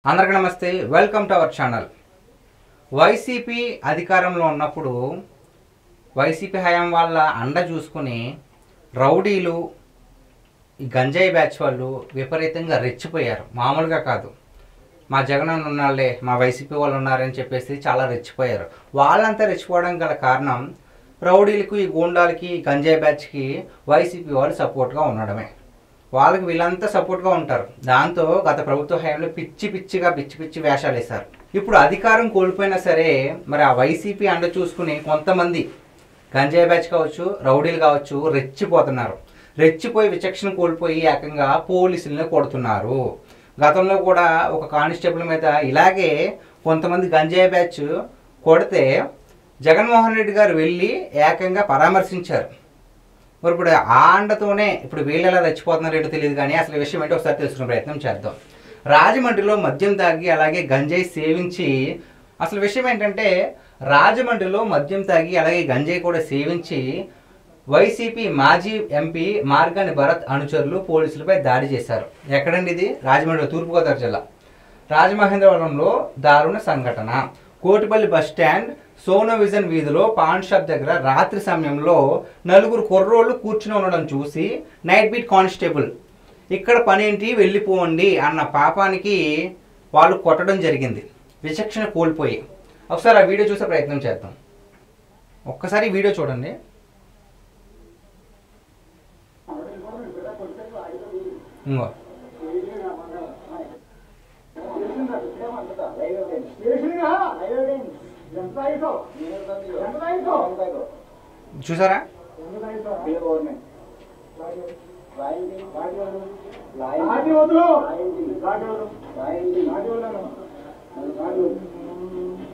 అందరికీ నమస్తే, welcome to our channel. YCP అధికారంలో ఉన్నప్పుడు వైసీపీ హయాం వాళ్ళ అండ చూసుకుని రౌడీలు ఈ గంజాయి బ్యాచ్ వాళ్ళు విపరీతంగా రెచ్చిపోయారు. మామూలుగా కాదు, మా జగన్ అన్న ఉన్నాళ్ళే, మా వైసీపీ వాళ్ళు ఉన్నారని చెప్పేసి చాలా రెచ్చిపోయారు. వాళ్ళంతా రెచ్చిపోవడం గల కారణం రౌడీలకు, ఈ గూండాలకి, ఈ గంజాయి బ్యాచ్కి వైసీపీ వాళ్ళు సపోర్ట్గా ఉండడమే. వాళ్ళకి వీళ్ళంతా సపోర్ట్గా ఉంటారు. దాంతో గత ప్రభుత్వ హయాంలో పిచ్చి వేషాలు వేశారు. ఇప్పుడు అధికారం కోల్పోయినా సరే మరి ఆ వైసీపీ అండ చూసుకుని కొంతమంది గంజాయి బ్యాచ్ కావచ్చు, రౌడీలు కావచ్చు రెచ్చిపోతున్నారు. రెచ్చిపోయి విచక్షణ కోల్పోయి ఏకంగా పోలీసులను కొడుతున్నారు. గతంలో కూడా ఒక కానిస్టేబుల్ మీద ఇలాగే కొంతమంది గంజాయి బ్యాచ్ కొడితే జగన్మోహన్ రెడ్డి గారు వెళ్ళి ఏకంగా పరామర్శించారు. మరి ఇప్పుడు ఆ అండతోనే ఇప్పుడు వీళ్ళు ఎలా రెచ్చిపోతున్నారో ఏంటో తెలియదు, కానీ అసలు విషయం ఏంటో ఒకసారి తెలుసుకునే ప్రయత్నం చేద్దాం. రాజమండ్రిలో మద్యం తాగి అలాగే గంజాయి సేవించి, అసలు విషయం ఏంటంటే రాజమండ్రిలో మద్యం తాగి అలాగే గంజాయి కూడా సేవించి వైసీపీ మాజీ ఎంపీ మార్గాని భరత్ అనుచరులు పోలీసులపై దాడి చేశారు. ఎక్కడండి ఇది? రాజమండ్రిలో, తూర్పుగోదావరి జిల్లా రాజమహేంద్రవరంలో దారుణ సంఘటన. కోటిపల్లి బస్టాండ్ సోనో విజన్ వీధిలో పాన్ షాప్ దగ్గర రాత్రి సమయంలో నలుగురు కుర్రోళ్ళు కూర్చుని ఉండడం చూసి నైట్ బీట్ కానిస్టేబుల్ ఇక్కడ పనేంటి వెళ్ళిపోండి అన్న పాపానికి వాళ్ళు కొట్టడం జరిగింది, విచక్షణ కోల్పోయి. ఒకసారి ఆ వీడియో చూసే ప్రయత్నం చేద్దాం. ఒక్కసారి వీడియో చూడండి. ఇంకో చూసారా?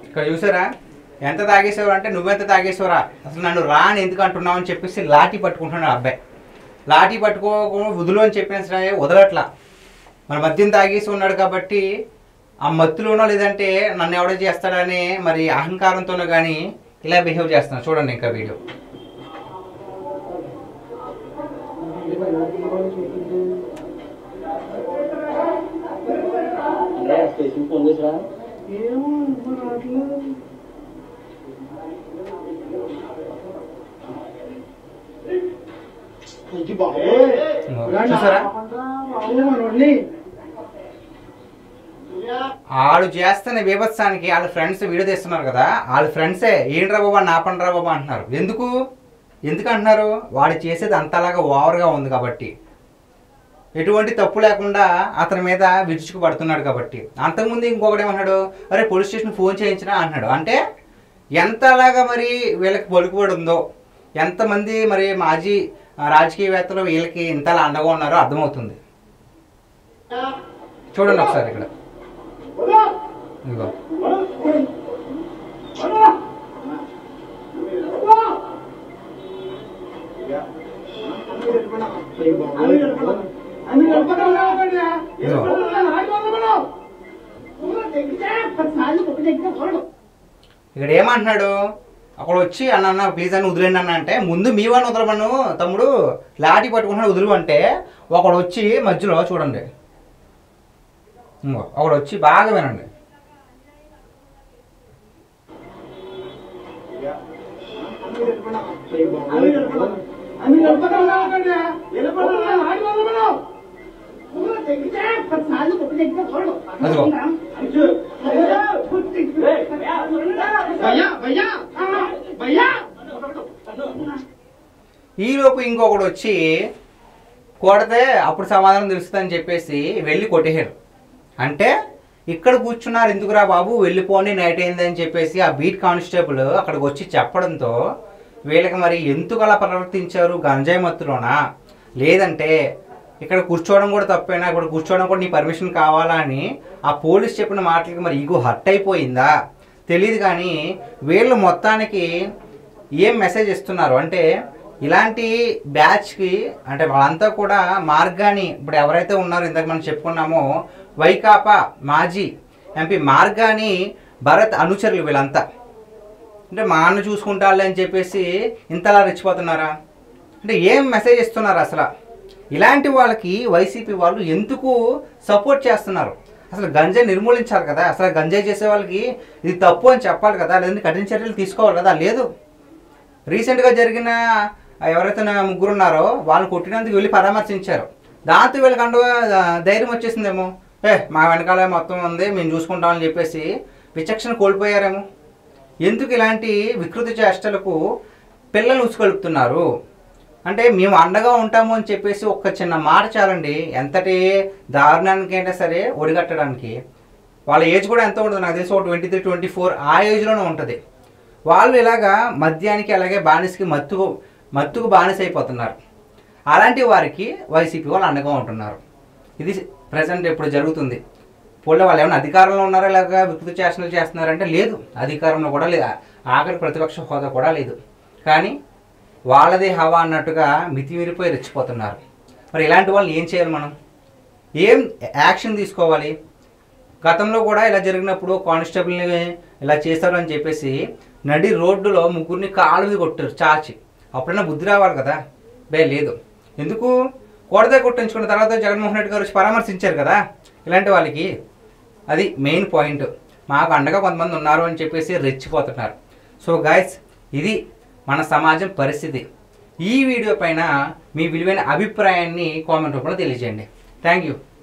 ఇక్కడ చూసారా? ఎంత తాగేసేవారు అంటే, నువ్వెంత తాగేసేవరా, అసలు నన్ను రా అని ఎందుకు అంటున్నావు అని చెప్పేసి లాఠీ పట్టుకుంటున్నాడు అబ్బాయి. లాఠీ పట్టుకోకుండా వదులు అని చెప్పిన సరే వదలట్లా. మన మద్యం తాగేసి ఉన్నాడు కాబట్టి ఆ మత్తులోనో లేదంటే నన్ను ఎవడో చేస్తాడని మరి అహంకారంతోనో కానీ ఇలా బిహేవ్ చేస్తున్నాను. చూడండి ఇంకా వీడియో. చూసారా? ఆడు చేస్తున్న బీభత్సానికి వాళ్ళ ఫ్రెండ్స్ వీడియో తీస్తున్నారు కదా, వాళ్ళ ఫ్రెండ్సే ఏంట్రా బాబా నా పండ్రా బాబా అంటున్నారు. ఎందుకు అంటున్నారు? వాడు చేసేది అంతలాగా ఓవర్గా ఉంది కాబట్టి, ఎటువంటి తప్పు లేకుండా అతని మీద విరుచుకు పడుతున్నాడు కాబట్టి. అంతకుముందు ఇంకొకటి ఏమన్నాడు, అరే పోలీస్ స్టేషన్ ఫోన్ చేయించినా అంటున్నాడు. అంటే ఎంతలాగా మరి వీళ్ళకి పలుకుబడి ఉందో, ఎంతమంది మరి మాజీ రాజకీయవేత్తలు వీళ్ళకి ఇంతలా అండగా ఉన్నారో అర్థమవుతుంది. చూడండి ఒకసారి ఇక్కడ. ఇదిగో ఇక్కడ ఏమంటున్నాడు, అక్కడ వచ్చి అన్న ప్లీజ్ అని వదిలేండి అన్న అంటే, ముందు మీ వాడిని వదలమను తమ్ముడు, లాఠీ పట్టుకుంటున్నాడు వదులు అంటే, ఒకడు వచ్చి మధ్యలో చూడండి, ఒకడు వచ్చి బాగా వినండి. ఈలోపు ఇంకొకడు వచ్చి కొడితే అప్పుడు సమాధానం తెలుస్తుందని చెప్పేసి వెళ్ళి కొట్టేశాడు. అంటే ఇక్కడ కూర్చున్నారు ఎందుకురా బాబు వెళ్ళిపోండి నైట్ అయిందని చెప్పేసి ఆ బీట్ కానిస్టేబుల్ అక్కడికి వచ్చి చెప్పడంతో వీళ్ళకి మరి ఎందుకు అలా ప్రవర్తించారు? గంజాయి మత్తులోనా, లేదంటే ఇక్కడ కూర్చోవడం కూడా తప్పైనా, ఇక్కడ కూర్చోవడం కూడా నీ పర్మిషన్ కావాలా అని ఆ పోలీస్ చెప్పిన మాటలకి మరి ఈగో హర్ట్ అయిపోయిందా తెలియదు. కానీ వీళ్ళు మొత్తానికి ఏం మెసేజ్ ఇస్తున్నారు అంటే, ఇలాంటి బ్యాచ్కి అంటే వాళ్ళంతా కూడా మార్గాని, ఇప్పుడు ఎవరైతే ఉన్నారో ఇందాక మనం చెప్పుకున్నామో వైకాపా మాజీ ఎంపీ మార్గాని భరత్ అనుచరులు వీళ్ళంతా, అంటే మా అన్న చూసుకుంటారులే అని చెప్పేసి ఇంతలా రెచ్చిపోతున్నారా? అంటే ఏం మెసేజ్ ఇస్తున్నారు అసలు? ఇలాంటి వాళ్ళకి వైసీపీ వాళ్ళు ఎందుకు సపోర్ట్ చేస్తున్నారు? అసలు గంజాయి నిర్మూలించాలి కదా, అసలు గంజాయి చేసే వాళ్ళకి ఇది తప్పు అని చెప్పాలి కదా, లేదంటే కఠిన చర్యలు తీసుకోవాలి కదా. లేదు, రీసెంట్గా జరిగిన ఎవరైతే ముగ్గురు ఉన్నారో వాళ్ళని కొట్టినందుకు వెళ్ళి పరామర్శించారు. దాంతో వీళ్ళకంటూ ధైర్యం వచ్చేసిందేమో, మా వెనకాల మొత్తం ఉంది మేము చూసుకుంటామని చెప్పేసి విచక్షణ కోల్పోయారేమో. ఎందుకు ఇలాంటి వికృతి చేష్టలకు పిల్లలు ఉసుకొలుపుతున్నారు అంటే మేము అండగా ఉంటాము అని చెప్పేసి ఒక్క చిన్న మాట చాలండి ఎంతటి దారుణానికి అయినా సరే ఒడిగట్టడానికి. వాళ్ళ ఏజ్ కూడా ఎంత ఉంటుంది నాకు తెలిసి 23, 24 ఆ ఏజ్లోనే ఉంటుంది. వాళ్ళు ఇలాగా మద్యానికి అలాగే బానిసకి మత్తుకు బానిస అయిపోతున్నారు. అలాంటి వారికి వైసీపీ వాళ్ళు అండగా ఉంటున్నారు. ఇది ప్రజెంట్ ఇప్పుడు జరుగుతుంది. పోలే వాళ్ళు ఏమైనా అధికారంలో ఉన్నారా, ఇలాగా వికృతి చేష్టలు చేస్తున్నారంటే లేదు, అధికారంలో కూడా లేదు, ఆఖరి ప్రతిపక్ష హోదా కూడా లేదు. కానీ వాళ్ళదే హవా అన్నట్టుగా మితిమీరిపోయి రెచ్చిపోతున్నారు. మరి ఇలాంటి వాళ్ళని ఏం చేయాలి, మనం ఏం యాక్షన్ తీసుకోవాలి? గతంలో కూడా ఇలా జరిగినప్పుడు కానిస్టేబుల్ని ఇలా చేశారు అని చెప్పేసి నడి రోడ్డులో ముగ్గురిని కాలువి కొట్టారు చాచి. అప్పుడైనా బుద్ధి రావాలి కదా. లేదు, ఎందుకు కోడదే కొట్టించుకున్న తర్వాత జగన్మోహన్ రెడ్డి గారు వచ్చి పరామర్శించారు కదా ఇలాంటి వాళ్ళకి. అది మెయిన్ పాయింట్. మాకు అండగా కొంతమంది ఉన్నారు అని చెప్పేసి రెచ్చిపోతున్నారు. సో గైస్, ఇది మన సమాజం పరిస్థితి. ఈ వీడియో పైన మీ విలువైన అభిప్రాయాన్ని కామెంట్ రూపంలో తెలియజేయండి. Thank you.